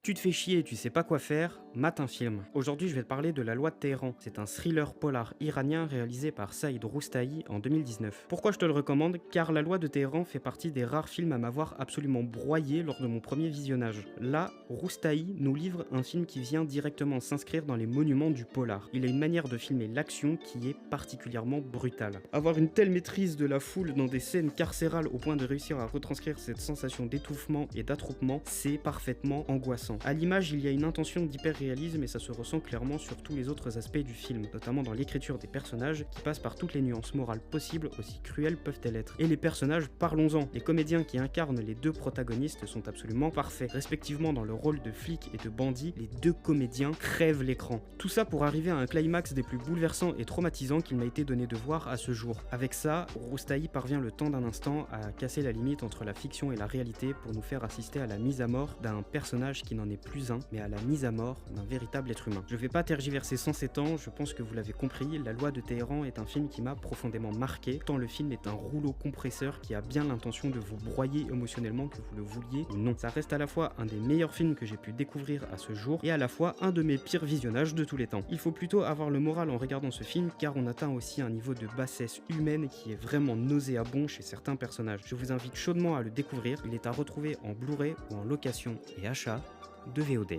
Tu te fais chier et tu sais pas quoi faire, mate un film. Aujourd'hui, je vais te parler de La Loi de Téhéran. C'est un thriller polar iranien réalisé par Saïd Roustahi en 2019. Pourquoi je te le recommande? Car La Loi de Téhéran fait partie des rares films à m'avoir absolument broyé lors de mon premier visionnage. Là, Roustahi nous livre un film qui vient directement s'inscrire dans les monuments du polar. Il a une manière de filmer l'action qui est particulièrement brutale. Avoir une telle maîtrise de la foule dans des scènes carcérales au point de réussir à retranscrire cette sensation d'étouffement et d'attroupement, c'est parfaitement angoissant. À l'image, il y a une intention d'hyper-réalisme et ça se ressent clairement sur tous les autres aspects du film, notamment dans l'écriture des personnages qui passent par toutes les nuances morales possibles, aussi cruelles peuvent-elles être. Et les personnages, parlons-en. Les comédiens qui incarnent les deux protagonistes sont absolument parfaits. Respectivement dans le rôle de flic et de bandit, les deux comédiens crèvent l'écran. Tout ça pour arriver à un climax des plus bouleversants et traumatisants qu'il m'a été donné de voir à ce jour. Avec ça, Roustahi parvient le temps d'un instant à casser la limite entre la fiction et la réalité pour nous faire assister à la mise à mort d'un personnage qui n'en est plus un, mais à la mise à mort d'un véritable être humain. Je vais pas tergiverser sans s'étendre, je pense que vous l'avez compris, La Loi de Téhéran est un film qui m'a profondément marqué, tant le film est un rouleau compresseur qui a bien l'intention de vous broyer émotionnellement que vous le vouliez ou non. Ça reste à la fois un des meilleurs films que j'ai pu découvrir à ce jour et à la fois un de mes pires visionnages de tous les temps. Il faut plutôt avoir le moral en regardant ce film car on atteint aussi un niveau de bassesse humaine qui est vraiment nauséabond chez certains personnages. Je vous invite chaudement à le découvrir, il est à retrouver en Blu-ray ou en location et achat de VOD.